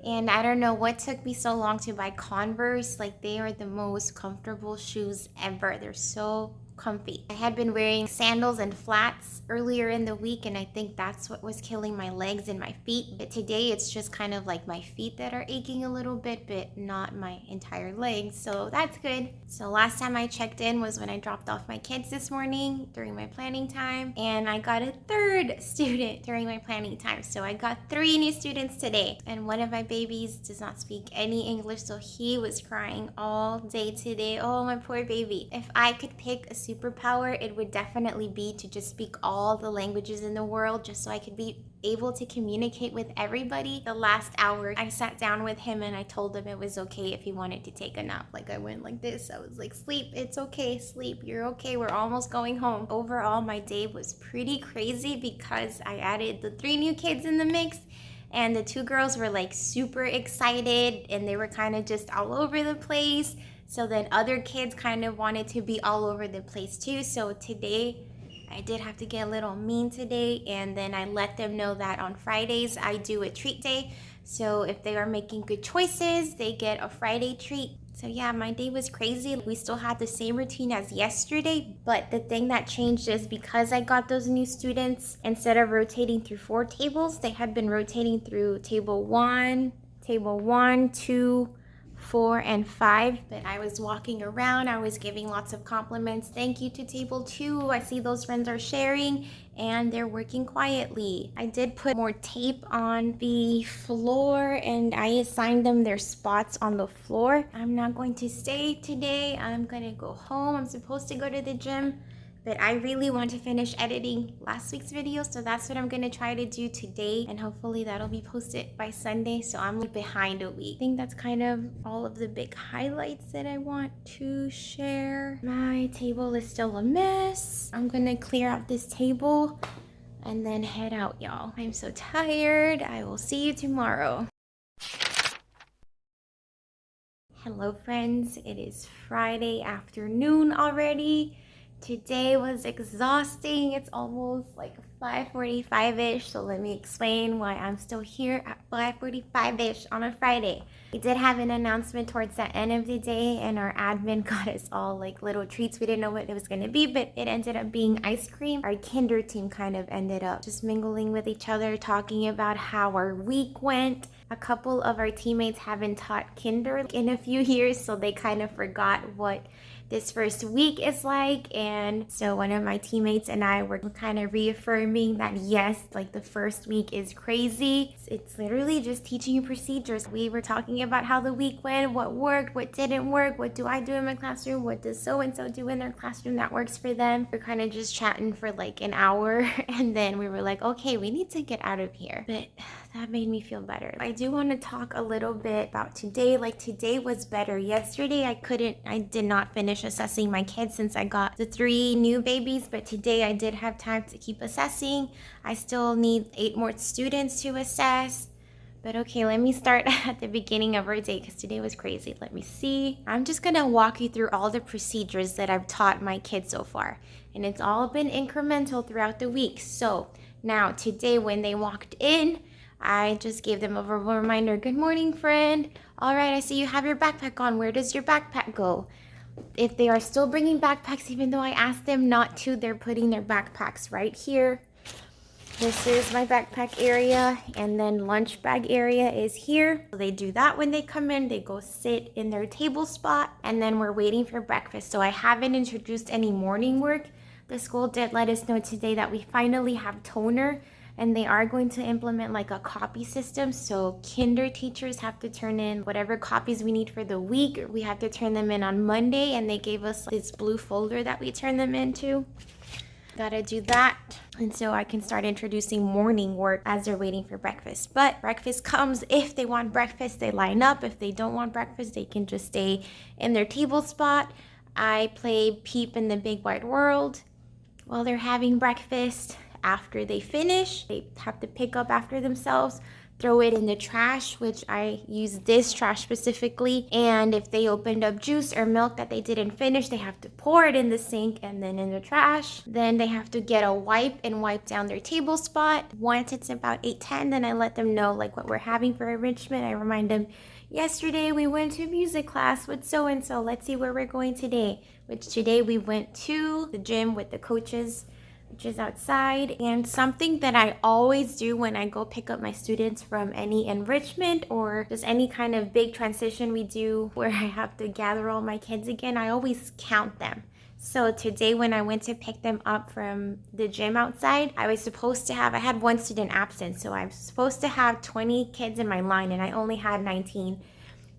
And I don't know what took me so long to buy Converse. Like, they are the most comfortable shoes ever. They're so comfy. I had been wearing sandals and flats earlier in the week, and I think that's what was killing my legs and my feet. But today it's just kind of like my feet that are aching a little bit, but not my entire legs. So that's good. So last time I checked in was when I dropped off my kids this morning during my planning time, and I got a third student during my planning time. So I got 3 new students today, and one of my babies does not speak any English, so he was crying all day today. Oh, my poor baby. If I could pick a superpower, it would definitely be to just speak all the languages in the world, just so I could be able to communicate with everybody. The last hour, I sat down with him and I told him it was okay if he wanted to take a nap. Like, I went like this. I was like, sleep, it's okay, sleep, you're okay, we're almost going home. Overall, my day was pretty crazy because I added the 3 new kids in the mix. And the 2 girls were like super excited and they were kind of just all over the place. So then other kids kind of wanted to be all over the place too. So today I did have to get a little mean today, and then I let them know that on Fridays I do a treat day. So if they are making good choices, they get a Friday treat. So yeah, my day was crazy. We still had the same routine as yesterday, but the thing that changed is because I got those new students, instead of rotating through 4 tables, they had been rotating through table 1, 2, 4, and 5. But I was walking around, I was giving lots of compliments. Thank you to table 2. I see those friends are sharing and they're working quietly. I did put more tape on the floor and I assigned them their spots on the floor. I'm not going to stay today. I'm gonna go home. I'm supposed to go to the gym, but I really want to finish editing last week's video, so that's what I'm gonna try to do today, and hopefully that'll be posted by Sunday, so I'm behind a week. I think that's kind of all of the big highlights that I want to share. My table is still a mess. I'm gonna clear out this table and then head out, y'all. I'm so tired. I will see you tomorrow. Hello friends, it is Friday afternoon already. Today was exhausting. It's almost like 5:45-ish, so let me explain why I'm still here at 5:45-ish on a Friday. We did have an announcement towards the end of the day, and our admin got us all like little treats. We didn't know what it was going to be, but it ended up being ice cream. Our kinder team kind of ended up just mingling with each other, talking about how our week went. A couple of our teammates haven't taught kinder in a few years, so they kind of forgot what this first week is like. And so one of my teammates and I were kind of reaffirming that yes, like the first week is crazy. It's literally just teaching you procedures. We were talking about how the week went, what worked, what didn't work, what do I do in my classroom, what does so-and-so do in their classroom that works for them. We're kind of just chatting for like an hour and then we were like, okay, we need to get out of here. But that made me feel better. I do want to talk a little bit about today. Like, today was better. Yesterday I did not finish assessing my kids since I got the 3 new babies, but today I did have time to keep assessing. I still need 8 more students to assess. But okay, let me start at the beginning of our day because today was crazy. Let me see. I'm just gonna walk you through all the procedures that I've taught my kids so far. And it's all been incremental throughout the week. So now today when they walked in, I just gave them a verbal reminder. Good morning, friend. All right, I see you have your backpack on. Where does your backpack go? If they are still bringing backpacks, even though I asked them not to, they're putting their backpacks right here. This is my backpack area, and then lunch bag area is here. So they do that when they come in. They go sit in their table spot, and then we're waiting for breakfast. So I haven't introduced any morning work. The school did let us know today that we finally have toner, and they are going to implement like a copy system. So kinder teachers have to turn in whatever copies we need for the week. We have to turn them in on Monday, and they gave us this blue folder that we turn them into. Gotta do that, and so I can start introducing morning work as they're waiting for breakfast. But breakfast comes. If they want breakfast, they line up. If they don't want breakfast, they can just stay in their table spot. I play Peep in the Big Wide World while they're having breakfast. After they finish, they have to pick up after themselves. throw it in the trash, which I use this trash specifically. And if they opened up juice or milk that they didn't finish, they have to pour it in the sink and then in the trash. Then they have to get a wipe and wipe down their table spot. Once it's about 8:10, then I let them know like what we're having for enrichment. I remind them, yesterday we went to music class with so-and-so. Let's see where we're going today. Which today we went to the gym with the coaches, which is outside. And something that I always do when I go pick up my students from any enrichment or just any kind of big transition we do where I have to gather all my kids again, I always count them. So today when I went to pick them up from the gym outside, I had one student absent. So I was supposed to have 20 kids in my line and I only had 19.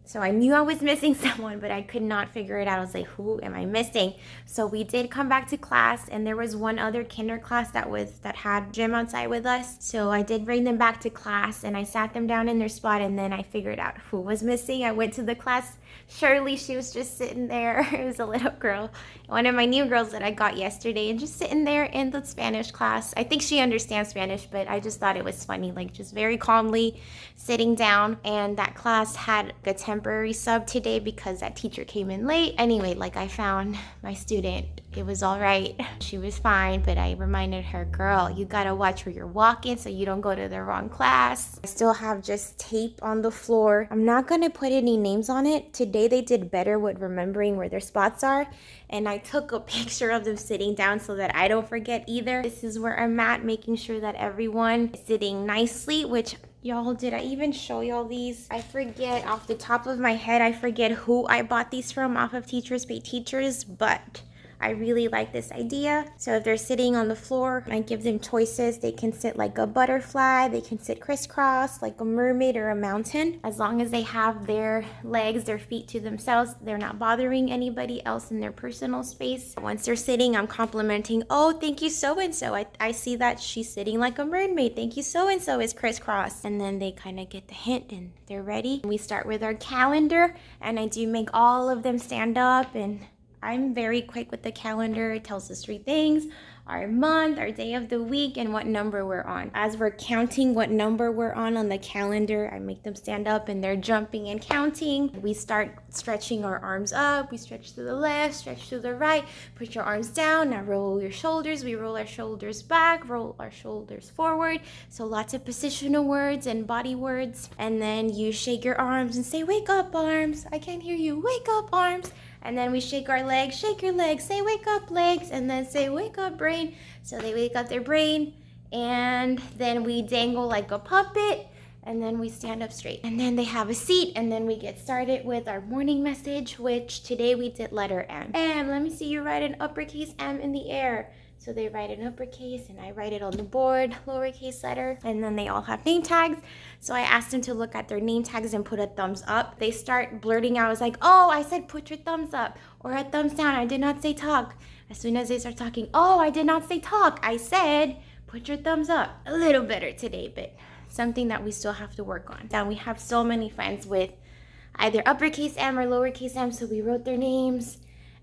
So I knew I was missing someone, but I could not figure it out. I was like, who am I missing? So we did come back to class, and there was one other kinder class that had gym outside with us. So I did bring them back to class, and I sat them down in their spot, and then I figured out who was missing. I went to the class. Shirley, she was just sitting there. It was a little girl, one of my new girls that I got yesterday, and just sitting there in the Spanish class. I think she understands Spanish, but I just thought it was funny, like just very calmly sitting down. And that class had a temporary sub today because that teacher came in late. Anyway, like I found my student. It was all right. She was fine, but I reminded her, girl, you gotta watch where you're walking so you don't go to the wrong class. I still have just tape on the floor. I'm not gonna put any names on it. Today they did better with remembering where their spots are, and I took a picture of them sitting down so that I don't forget either. This is where I'm at, making sure that everyone is sitting nicely, which y'all, did I even show y'all these? I forget off the top of my head, I forget who I bought these from off of Teachers Pay Teachers, but I really like this idea. So if they're sitting on the floor, I give them choices. They can sit like a butterfly, they can sit crisscross like a mermaid or a mountain. As long as they have their legs, their feet to themselves, they're not bothering anybody else in their personal space. Once they're sitting, I'm complimenting, oh, thank you so-and-so. I see that she's sitting like a mermaid. Thank you so-and-so is crisscross. And then they kind of get the hint and they're ready. We start with our calendar, and I do make all of them stand up, and I'm very quick with the calendar. It tells us 3 things: our month, our day of the week, and what number we're on. As we're counting what number we're on the calendar, I make them stand up and they're jumping and counting. We start stretching our arms up. We stretch to the left, stretch to the right, put your arms down. Now roll your shoulders. We roll our shoulders back, roll our shoulders forward. So lots of positional words and body words. And then you shake your arms and say, wake up, arms. I can't hear you. Wake up, arms. And then we shake our legs, shake your legs, say wake up, legs, and then say wake up, brain. So they wake up their brain, and then we dangle like a puppet, and then we stand up straight. And then they have a seat, and then we get started with our morning message, which today we did letter M. M, let me see you write an uppercase M in the air. So they write an uppercase and I write it on the board, lowercase letter, and then they all have name tags. So I asked them to look at their name tags and put a thumbs up. They start blurting out, I was like, oh, I said put your thumbs up or a thumbs down. I did not say talk. As soon as they start talking, oh, I did not say talk. I said put your thumbs up. A little better today, but something that we still have to work on. Now we have so many friends with either uppercase M or lowercase m, so we wrote their names.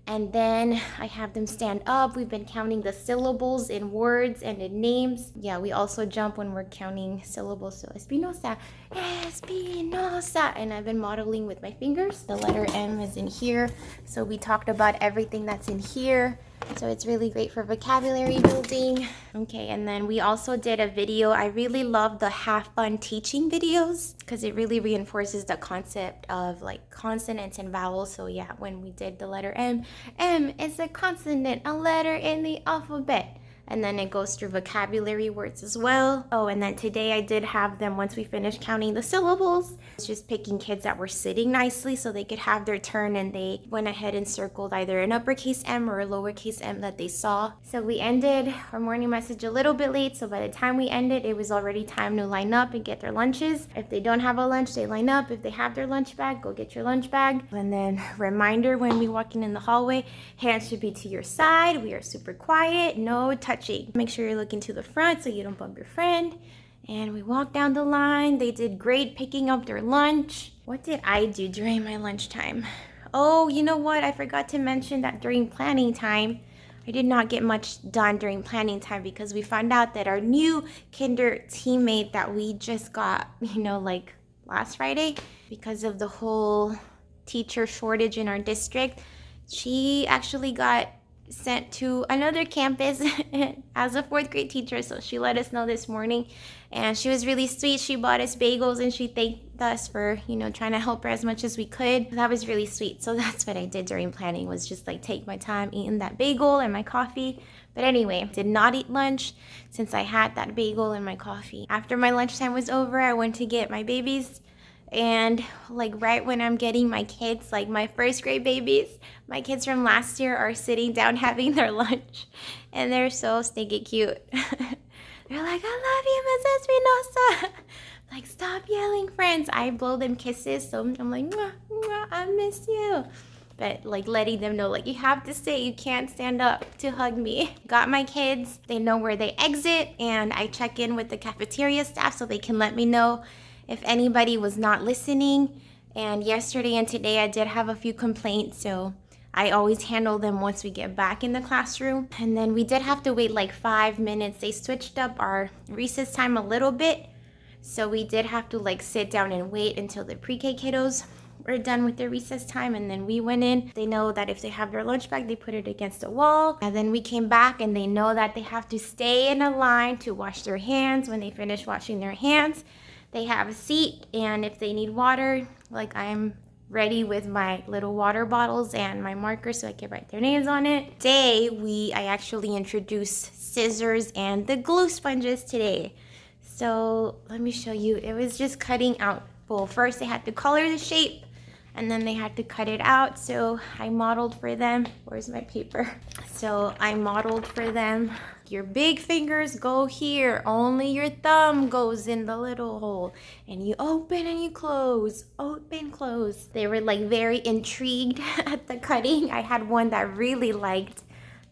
And then I have them stand up. We've been counting the syllables in words and in names. Yeah, we also jump when we're counting syllables. So Espinosa, Espinosa. And I've been modeling with my fingers. The letter M is in here. So we talked about everything that's in here. So it's really great for vocabulary building. Okay, and then we also did a video. I really love the have fun teaching videos because it really reinforces the concept of like consonants and vowels. So yeah, when we did the letter M, M is a consonant, a letter in the alphabet. And then it goes through vocabulary words as well. Oh, and then today I did have them, once we finished counting the syllables, it's just picking kids that were sitting nicely so they could have their turn, and they went ahead and circled either an uppercase M or a lowercase m that they saw. So we ended our morning message a little bit late, so by the time we ended, it was already time to line up and get their lunches. If they don't have a lunch, they line up. If they have their lunch bag, go get your lunch bag. And then reminder, when we walk in the hallway, hands should be to your side. We are super quiet, no touching. Make sure you're looking to the front so you don't bump your friend. And we walk down the line. They did great picking up their lunch. What did I do during my lunchtime? Oh, you know what? I forgot to mention that during planning time, I did not get much done during planning time because we found out that our new kinder teammate that we just got, like last Friday, because of the whole teacher shortage in our district, she actually got sent to another campus as a 4th grade teacher. So she let us know this morning, and she was really sweet. She bought us bagels and she thanked us for trying to help her as much as we could. That was really sweet. So that's what I did during planning, was just like take my time eating that bagel and my coffee. But anyway, did not eat lunch since I had that bagel and my coffee. After my lunchtime was over, I went to get my babies. And like right when I'm getting my kids, like my 1st grade babies, my kids from last year are sitting down having their lunch, and they're so stinky cute. They're like, I love you, Mrs. Espinosa. Like, stop yelling, friends. I blow them kisses, so I'm like, mwah, mwah, I miss you. But like letting them know, like, you have to sit, you can't stand up to hug me. Got my kids, they know where they exit, and I check in with the cafeteria staff so they can let me know if anybody was not listening. And yesterday and today I did have a few complaints, so I always handle them once we get back in the classroom. And then we did have to wait like 5 minutes. They switched up our recess time a little bit, so we did have to like sit down and wait until the pre-K kiddos were done with their recess time, and then we went in. They know that if they have their lunch bag, they put it against the wall, and then we came back and they know that they have to stay in a line to wash their hands. When they finish washing their hands, they have a seat, and if they need water, like I'm ready with my little water bottles and my marker so I can write their names on it. Today, I actually introduced scissors and the glue sponges today. So let me show you. It was just cutting out. Well, first they had to color the shape, and then they had to cut it out. So I modeled for them. Where's my paper? So I modeled for them. Your big fingers go here. Only your thumb goes in the little hole. And you open and you close. Open, close. They were like very intrigued at the cutting. I had one that really liked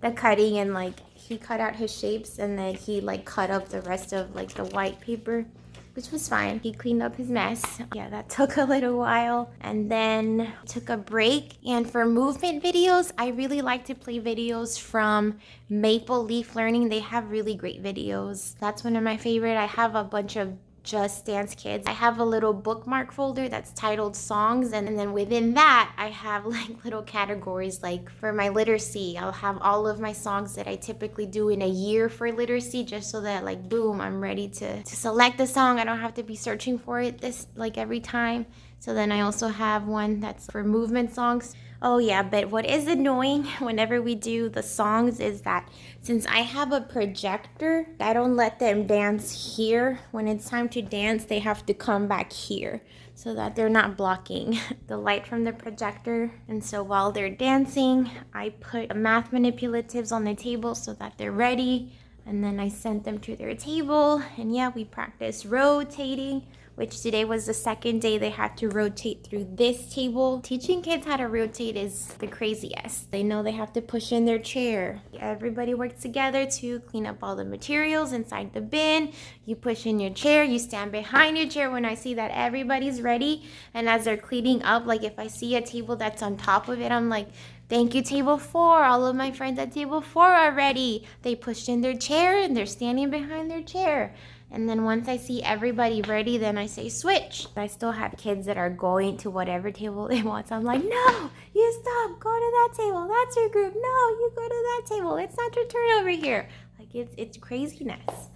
the cutting, and like he cut out his shapes, and then he like cut up the rest of like the white paper, which was fine. He cleaned up his mess. Yeah, that took a little while. And then took a break. And for movement videos, I really like to play videos from Maple Leaf Learning. They have really great videos. That's one of my favorite. I have a bunch of Just Dance Kids. I have a little bookmark folder that's titled songs, and then within that I have like little categories. Like for my literacy, I'll have all of my songs that I typically do in a year for literacy, just so that like boom, I'm ready to select the song. I don't have to be searching for it this like every time. So then I also have one that's for movement songs. Oh yeah, but what is annoying whenever we do the songs is that since I have a projector, I don't let them dance here. When it's time to dance, they have to come back here so that they're not blocking the light from the projector. And so while they're dancing, I put math manipulatives on the table so that they're ready. And then I sent them to their table. And yeah, we practiced rotating, which today was the second day they had to rotate through this table. Teaching kids how to rotate is the craziest. They know they have to push in their chair. Everybody works together to clean up all the materials inside the bin. You push in your chair, you stand behind your chair when I see that everybody's ready. And as they're cleaning up, like if I see a table that's on top of it, I'm like, thank you, table 4. All of my friends at table 4 are ready. They pushed in their chair and they're standing behind their chair. And then once I see everybody ready, then I say switch. I still have kids that are going to whatever table they want. So I'm like, no, you stop. Go to that table. That's your group. No, you go to that table. It's not your turn over here. Like it's craziness.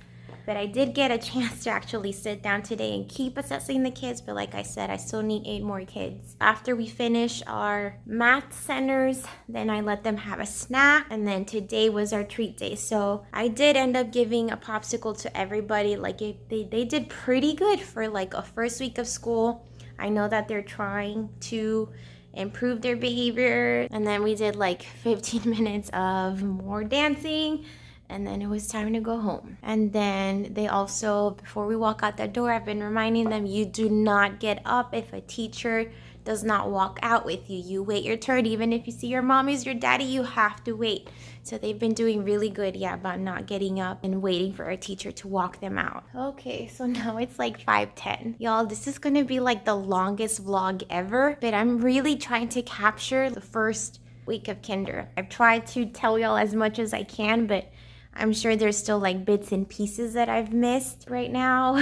But I did get a chance to actually sit down today and keep assessing the kids. But like I said, I still need 8 more kids. After we finish our math centers, then I let them have a snack. And then today was our treat day. So I did end up giving a popsicle to everybody. Like they did pretty good for like a first week of school. I know that they're trying to improve their behavior. And then we did like 15 minutes of more dancing. And then it was time to go home. And then they also, before we walk out the door, I've been reminding them, you do not get up if a teacher does not walk out with you. You wait your turn. Even if you see your mommy's your daddy, you have to wait. So they've been doing really good, about not getting up and waiting for a teacher to walk them out. Okay, so now it's like 5:10. Y'all, this is gonna be like the longest vlog ever, but I'm really trying to capture the first week of kinder. I've tried to tell y'all as much as I can, but I'm sure there's still like bits and pieces that I've missed right now.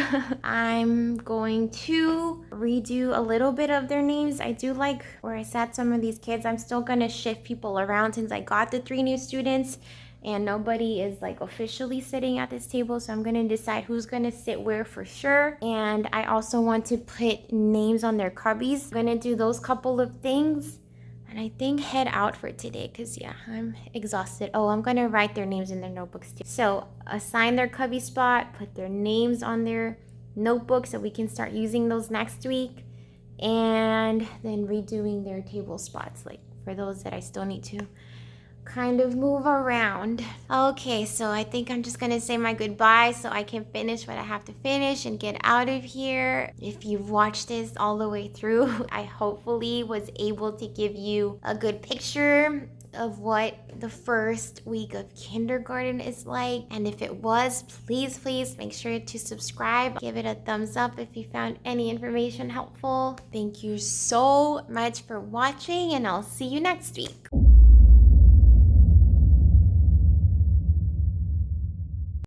I'm going to redo a little bit of their names. I do like where I sat some of these kids. I'm still gonna shift people around since I got the 3 new students and nobody is like officially sitting at this table. So I'm gonna decide who's gonna sit where for sure. And I also want to put names on their cubbies. I'm gonna do those couple of things. And I think head out for today because, yeah, I'm exhausted. Oh, I'm going to write their names in their notebooks too. So assign their cubby spot, put their names on their notebook so we can start using those next week. And then redoing their table spots, like for those that I still need to kind of move around. Okay, so I think I'm just gonna say my goodbye so I can finish what I have to finish and get out of here. If you've watched this all the way through, I hopefully was able to give you a good picture of what the first week of kindergarten is like. And if it was, please make sure to subscribe. Give it a thumbs up if you found any information helpful. Thank you so much for watching, and I'll see you next week.